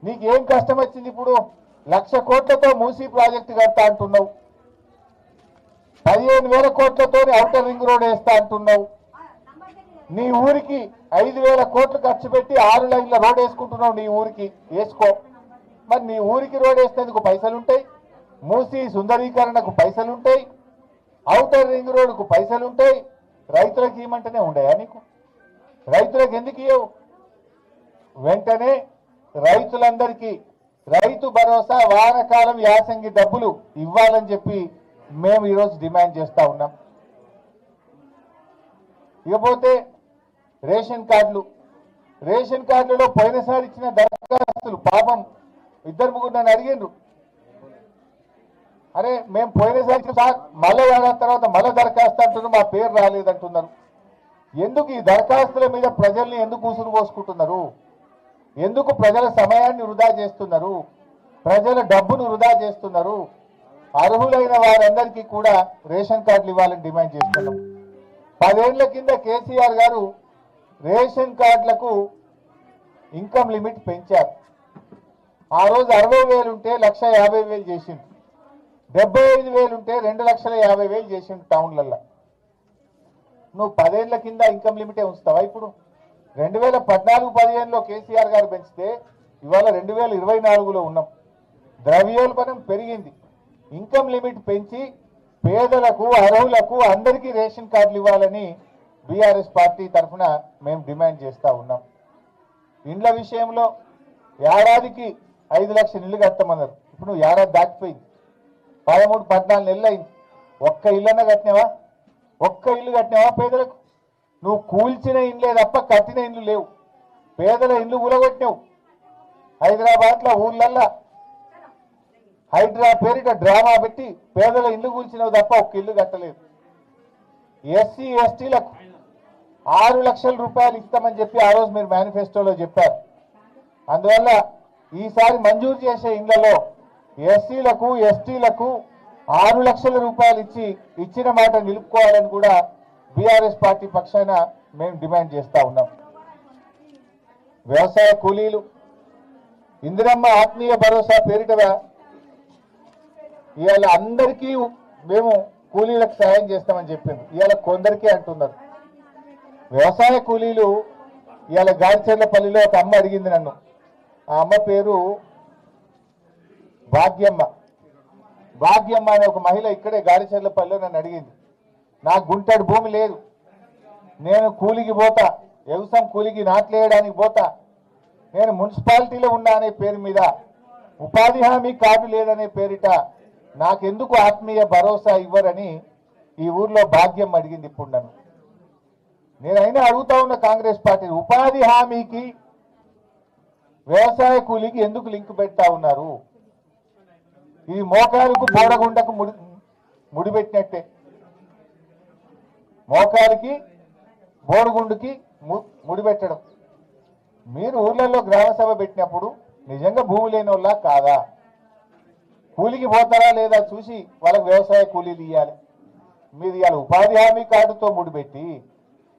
నీకేం కష్టం వచ్చింది? ఇప్పుడు 1,00,000 కోట్లతో మూసీ ప్రాజెక్టు కడతా అంటున్నావు, 15,000 కోట్లతో ఔటర్ రింగ్ రోడ్ వేస్తా అంటున్నావు. నీ ఊరికి 5,000 కోట్లు ఖర్చు పెట్టి 6 లైన్ల రోడ్ వేసుకుంటున్నావు. నీ ఊరికి వేసుకో. మరి నీ ఊరికి రోడ్ వేసేందుకు పైసలుంటాయి, మూసీ సుందరీకరణకు పైసలుంటాయి, ఔటర్ రింగ్ రోడ్కు పైసలుంటాయి. రైతులకు ఇవ్వమంటేనే ఉండయా నీకు? రైతులకు ఎందుకు ఇవ్వవు? వెంటనే రైతులందరికీ రైతు భరోసా వానాకాలం యాసంగి డబ్బులు ఇవ్వాలని చెప్పి మేము ఈరోజు డిమాండ్ చేస్తా ఉన్నాం. ఇకపోతే రేషన్ కార్డులలో పోయినసారి ఇచ్చిన దరఖాస్తులు పాపం 2-3 నన్ను అడిగిండ్రు, అరే మేము పోయినసారి మళ్ళీ ఏడాది తర్వాత మళ్ళీ దరఖాస్తు అంటున్నారు, మా పేరు రాలేదంటున్నారు. ఎందుకు ఈ దరఖాస్తుల మీద ప్రజల్ని ఎందుకు ఉసురు పోసుకుంటున్నారు? ఎందుకు ప్రజల సమయాన్ని వృధా చేస్తున్నారు? ప్రజల డబ్బును వృధా చేస్తున్నారు? అర్హులైన వారందరికీ కూడా రేషన్ కార్డులు ఇవ్వాలని డిమాండ్ చేస్తున్నాం. 10 ఏళ్ల కింద కేసీఆర్ గారు రేషన్ కార్డులకు ఇన్కమ్ లిమిట్ పెంచారు. ఆ రోజు 60,000 ఉంటే 1,50,000 చేసిండు, 75,000 ఉంటే 2,50,000 చేసిండు టౌన్లలో. నువ్వు 10 ఏళ్ల కింద ఇన్కమ్ లిమిటే ఉంచుతావా? ఇప్పుడు 2014-15లో కేసీఆర్ గారు పెంచితే ఇవాళ 2024లో ఉన్నాం. ద్రవ్యోల్బణం పెరిగింది, ఇన్కమ్ లిమిట్ పెంచి పేదలకు అర్హులకు అందరికీ రేషన్ కార్డులు ఇవ్వాలని బీఆర్ఎస్ పార్టీ తరఫున మేము డిమాండ్ చేస్తూ ఉన్నాం. ఇండ్ల విషయంలో ఏడాదికి 5 లక్షల ఇల్లు కట్టమన్నారు. ఇప్పుడు నువ్వు ఏడాది దాటిపోయింది, 13-14 నెలలు అయింది. ఒక్క ఇల్లన్నా కట్టినావా? ఒక్క ఇల్లు కట్టినావా పేదలకు? నువ్వు కూల్చిన ఇండ్లే తప్ప కట్టిన ఇండ్లు లేవు. పేదల ఇండ్లు కూలగొట్టినావు. హైదరాబాద్లో ఊర్లల్లా హైడ్రా పేరిట డ్రామా పెట్టి పేదల ఇల్లు కూల్చినవి తప్ప ఒక్క ఇల్లు కట్టలేదు. ఎస్సీ ఎస్టీలకు 6 లక్షల రూపాయలు ఇస్తామని చెప్పి ఆ రోజు మీరు మేనిఫెస్టోలో చెప్పారు. అందువల్ల ఈసారి మంజూరు చేసే ఇండ్లలో ఎస్సీలకు ఎస్టీలకు 6 లక్షల రూపాయలు ఇచ్చిన మాట నిలుపుకోవాలని కూడా బీఆర్ఎస్ పార్టీ పక్షాన మేము డిమాండ్ చేస్తా ఉన్నాం. వ్యవసాయ కూలీలు ఇందిరమ్మ ఆత్మీయ భరోసా పేరిట ఇవాళ అందరికీ మేము కూలీలకు సాయం చేస్తామని చెప్పింది. ఇవాళ కొందరికే అంటున్నారు. వ్యవసాయ కూలీలు ఇవాళ గాడిచెర్లపల్లిలో ఒక అమ్మ అడిగింది నన్ను. ఆ అమ్మ పేరు భాగ్యమ్మ. భాగ్యమ్మ అనే ఒక మహిళ ఇక్కడే గాడిచెర్లపల్లిలో నన్ను అడిగింది, నాకు గుంటడి భూమి లేదు, నేను కూలికి పోతా, వ్యవసాయం కూలికి నాట్లేయడానికి పోతా, నేను మున్సిపాలిటీలో ఉన్నా అనే పేరు మీద ఉపాధి హామీ కార్డు లేదనే పేరిట నాకెందుకు ఆత్మీయ భరోసా ఇవ్వరని ఈ ఊర్లో భాగ్యం అడిగింది. ఇప్పుడు నన్ను నేనైనా అడుగుతా ఉన్న కాంగ్రెస్ పార్టీ, ఉపాధి హామీకి వ్యవసాయ కూలీకి ఎందుకు లింక్ పెడతా ఉన్నారు? ఇది మోకాలకు బోడగుండకు ముడిపెట్టినట్టే. మోకాలికి బోడుగుండుకి ముడిపెట్టడం. మీరు ఊర్లలో గ్రామ సభ పెట్టినప్పుడు నిజంగా భూమి లేని వాళ్ళ కాదా? కూలికి పోతారా లేదా చూసి వాళ్ళకి వ్యవసాయ కూలీలు ఇవ్వాలి. మీరు ఇవాళ ఉపాధి హామీ కార్డుతో ముడిపెట్టి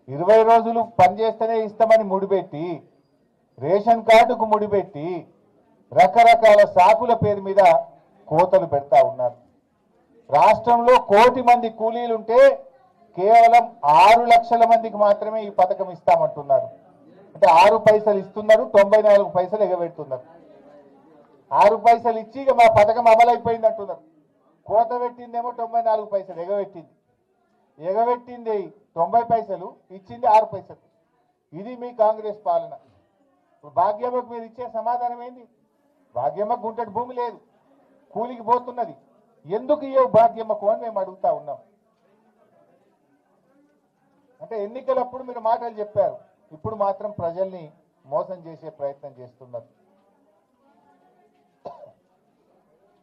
20 రోజులు పనిచేస్తేనే ఇస్తామని ముడిపెట్టి రేషన్ కార్డుకు ముడిపెట్టి రకరకాల సాకుల పేరు మీద కోతలు పెడతా ఉన్నారు. రాష్ట్రంలో 1 కోటి మంది కూలీలుంటే కేవలం 6 లక్షల మందికి మాత్రమే ఈ పథకం ఇస్తామంటున్నారు. అంటే 6 పైసలు ఇస్తున్నారు, 94 పైసలు ఎగబెడుతున్నారు. 6 పైసలు ఇచ్చి ఇక మా పథకం అమలైపోయింది అంటున్నారు. కోత పెట్టిందేమో 94 పైసలు, ఎగబెట్టింది 90 పైసలు, ఇచ్చింది 6 పైసలు. ఇది మీ కాంగ్రెస్ పాలన. ఇప్పుడు భాగ్యమ్మకు మీరు ఇచ్చే సమాధానం ఏంది? భాగ్యమ్మకు గుంటడి భూమి లేదు, కూలికి పోతున్నది, ఎందుకు ఇవ్వవు భాగ్యమ్మకు అని మేము అడుగుతా ఉన్నాం. అంటే ఎన్నికలప్పుడు మీరు మాటలు చెప్పారు, ఇప్పుడు మాత్రం ప్రజల్ని మోసం చేసే ప్రయత్నం చేస్తున్నారు.